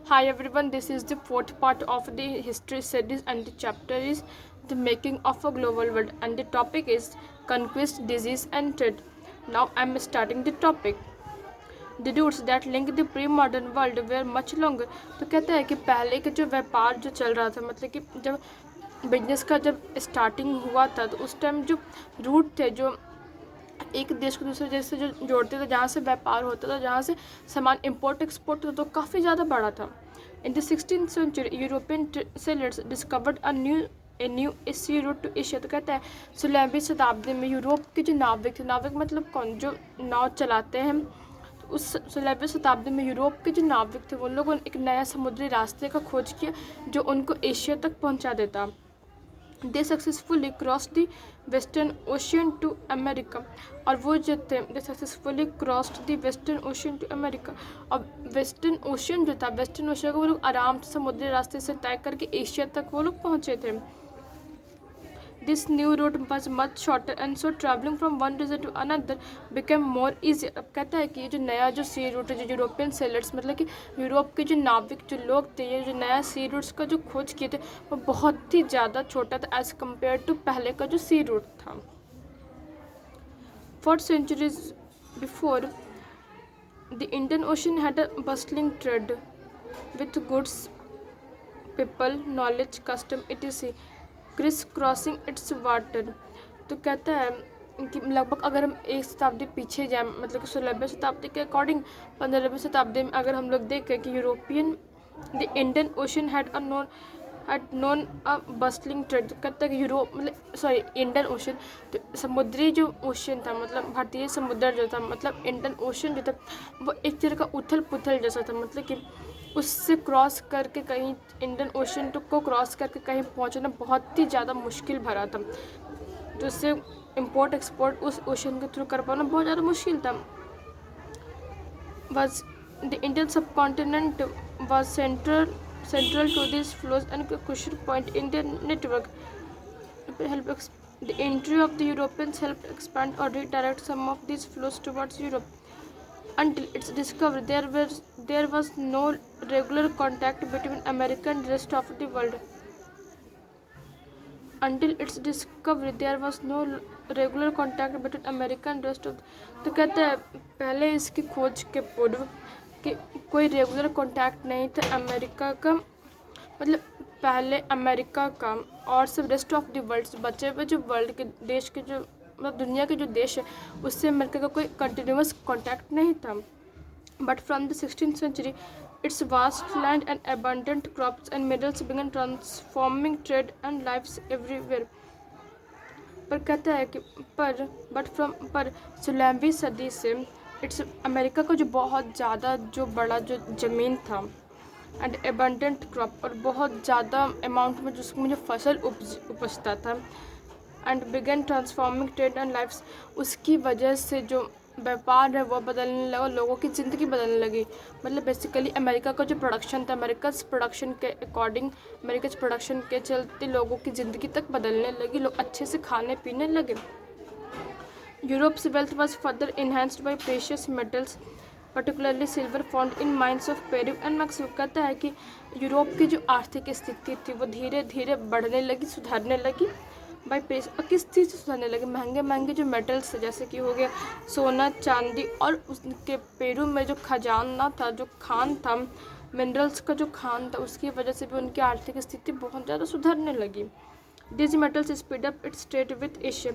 Hi everyone, this is the fourth part of the history series and the chapter is the making of a global world and the topic is conquest, disease and trade. Now I am starting the topic. The roots that link the pre-modern world were much longer. तो कहते हैं कि पहले के जो व्यापार जो चल रहा था मतलब कि जब बिजनेस का जब स्टार्टिंग हुआ था तो उस टाइम जो रूट थे जो एक देश को दूसरे देश से जो जोड़ते थे, जहाँ से व्यापार होता था, जहाँ से सामान इम्पोर्ट एक्सपोर्ट होता तो काफ़ी ज़्यादा बड़ा था. In the 16th century European sailors discovered a new sea route to Asia. तो कहता है 16वीं शताब्दी में यूरोप के जो नाविक थे, नाविक मतलब कौन, जो नाव चलाते हैं, तो उस 16वीं शताब्दी में यूरोप के जो नाविक थे वो लोगों ने एक नया समुद्री रास्ते का खोज किया जो उनको एशिया तक पहुंचा देता. They successfully cross the western ocean to America. और वो जो थे they successfully crossed the western ocean to America. और वेस्टर्न ओशियन जो था, वेस्टर्न ओशियन को वो लोग आराम से समुद्री रास्ते से तय करके एशिया तक वो लोग पहुँचे थे. This new route was much shorter and so travelling from one region to another became more easy. अब कहता है कि ये जो नया जो सी रूट है, जो यूरोपियन सेलर्स मतलब कि यूरोप के जो नाविक जो लोग थे, ये जो नया सी रूट्स का जो खोज किए थे वो बहुत ही ज़्यादा छोटा था एज़ कम्पेयर टू पहले का जो सी रूट था. For centuries before, the Indian Ocean had a bustling trade with goods, people, knowledge, custom, etc. criss-crossing its water. तो कहता है कि लगभग अगर हम एक शताब्दी पीछे जाए, मतलब कि 16वीं शताब्दी के अकॉर्डिंग 15वीं शताब्दी में अगर हम लोग देखें कि European the Indian ocean had known a bustling trade. तो कहता है कि यूरोप मतलब सॉरी इंडियन ओशन, तो समुद्री जो ओशन था मतलब भारतीय समुद्र जो था, मतलब इंडियन ओशन जो था वो एक तरह का उथल पुथल जैसा था. मतलब कि उससे क्रॉस करके कहीं इंडियन ओशन को क्रॉस करके कहीं पहुंचना बहुत ही ज़्यादा मुश्किल भरा था. तो उससे इम्पोर्ट एक्सपोर्ट उस ओशन के थ्रू कर पाना बहुत ज़्यादा मुश्किल था. was the Indian subcontinent was central to these flows and a crucial point in their network. The entry of the Europeans helped expand or redirect some of these flows towards Europe. Until its discovery, there was no regular contact between America and the rest of the world. Until its discovery, there was no regular contact between America and rest of. तो कहते हैं पहले इसकी खोज के पूर्व कि कोई रेगुलर कांटेक्ट नहीं था अमेरिका का, मतलब पहले अमेरिका का और सब रेस्ट ऑफ द वर्ल्ड बचे हुए जो वर्ल्ड के देश के जो मतलब दुनिया के जो देश है उससे अमेरिका का कोई कंटिन्यूस कांटेक्ट नहीं था. But from the 16th century its vast land and abundant crops and minerals began transforming trade and lives everywhere. पर कहता है कि पर 16वीं सदी से इट्स अमेरिका का जो बहुत ज़्यादा जो बड़ा जो ज़मीन था एंड एबंडेंट क्रॉप और बहुत ज़्यादा अमाउंट में जिसमें जो फसल उपजता था and began transforming trade and lifes, उसकी वजह से जो व्यापार है वो बदलने लगा, लोगों की ज़िंदगी बदलने लगी. मतलब बेसिकली अमेरिका का जो प्रोडक्शन था, अमेरिका प्रोडक्शन के अकॉर्डिंग अमेरिका प्रोडक्शन के चलते लोगों की ज़िंदगी तक बदलने लगी, लोग अच्छे से खाने पीने लगे. Europe's wealth was further enhanced by precious metals particularly silver found in mines of Peru and Mexico. कहता है कि यूरोप की जो आर्थिक स्थिति थी वो धीरे धीरे बढ़ने लगी, सुधरने लगी बाई प्रेस. और किस चीज़ से सुधरने लगे, महंगे महंगे जो मेटल्स थे जैसे कि हो गया सोना चांदी, और उसके पेरू में जो खजाना था, जो खान था, मिनरल्स का जो खान था, उसकी वजह से भी उनकी आर्थिक स्थिति बहुत ज़्यादा सुधरने लगी. This metals speed up it's trade with Asia.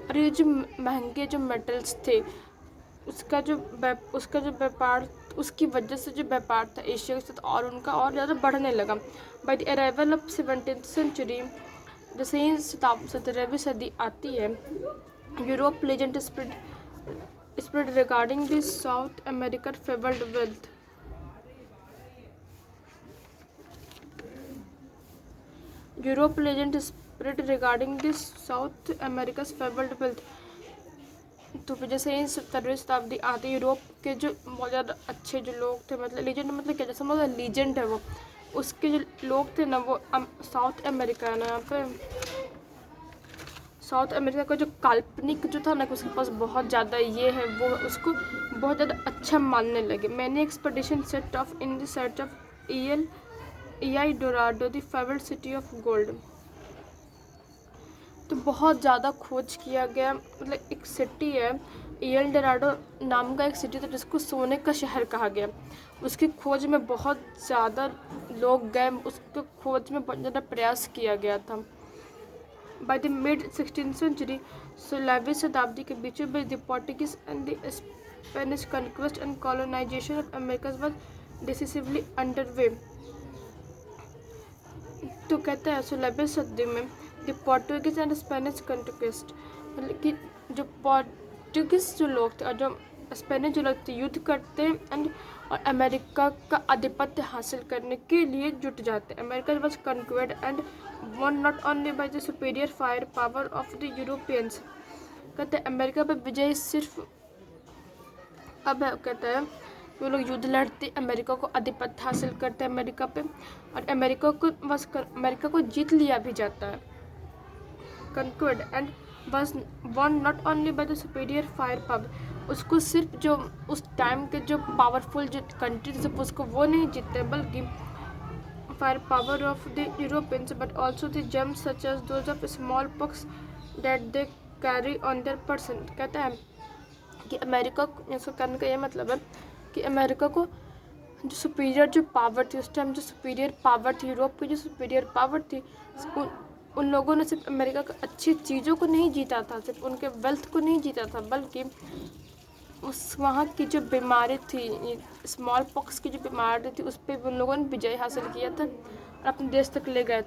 और ये जो महंगे जो मेटल्स थे उसका जो व्यापार, उसकी वजह से जो व्यापार था एशिया के साथ और उनका और ज़्यादा बढ़ने लगा. By the arrival of 17th century, जैसे ही 17वीं सदी आती है, Europe legend spread regarding the south America favoured wealth. Europe legend spread regarding the south America favoured wealth. तो जैसे ही 17वीं शताब्दी आती है, यूरोप के जो बहुत ज़्यादा अच्छे जो लोग थे, मतलब लीजेंड मतलब क्या, जैसे मतलब लीजेंड है वो, उसके जो लोग थे ना वो साउथ अमेरिका है ना, यहाँ पे साउथ अमेरिका का जो काल्पनिक जो था ना कि उसके पास बहुत ज़्यादा ये है वो, उसको बहुत ज़्यादा अच्छा मानने लगे. मैंने expedition set of in the search of L Dorado the favoured city of gold. तो बहुत ज़्यादा खोज किया गया, मतलब एक सिटी है एल डोराडो नाम का एक सिटी था जिसको सोने का शहर कहा गया। उसकी खोज में बहुत ज़्यादा लोग गए, उसको खोज में बहुत ज़्यादा प्रयास किया गया था। By the mid 16th century, 16वीं शताब्दी के बीचों बीच the Portuguese and the Spanish conquest and colonisation of America was decisively underway. तो कहते हैं 16वीं सदी में the Portuguese and Spanish conquest, मतलब कि जो पोर्टुगीज जो लोग थे और जो स्पेनिश जो लोग थे युद्ध करते एंड और अमेरिका का आधिपत्य हासिल करने के लिए जुट जाते। America was conquered and won not only by the superior fire power of the Europeans. कहते हैं अमेरिका पर विजय सिर्फ अब है, कहते हैं वो लोग युद्ध लड़ते, अमेरिका को आधिपत्य हासिल करते हैं अमेरिका पे, और अमेरिका को जीत लिया भी जाता है। कंक्वर्ड एंड बस one not only by the superior fire power, उसको सिर्फ जो उस टाइम के जो पावरफुल जो कंट्रीज थे उसको वो नहीं जीतते, बल्कि fire power of the Europeans but also the germs such as those of small pox that they carry on their person. कहता है कि अमेरिका ऐसा करने का ये मतलब है कि अमेरिका को जो सुपीरियर जो पावर थी उस टाइम, जो सुपीरियर पावर थी यूरोप की जो सुपीरियर पावर थी, उन लोगों ने सिर्फ अमेरिका की अच्छी चीज़ों को नहीं जीता था, सिर्फ उनके वेल्थ को नहीं जीता था, बल्कि उस वहाँ की जो बीमारी थी, स्मॉल पॉक्स की जो बीमारी थी, उस पर उन लोगों ने विजय हासिल किया था और अपने देश तक ले गए थे।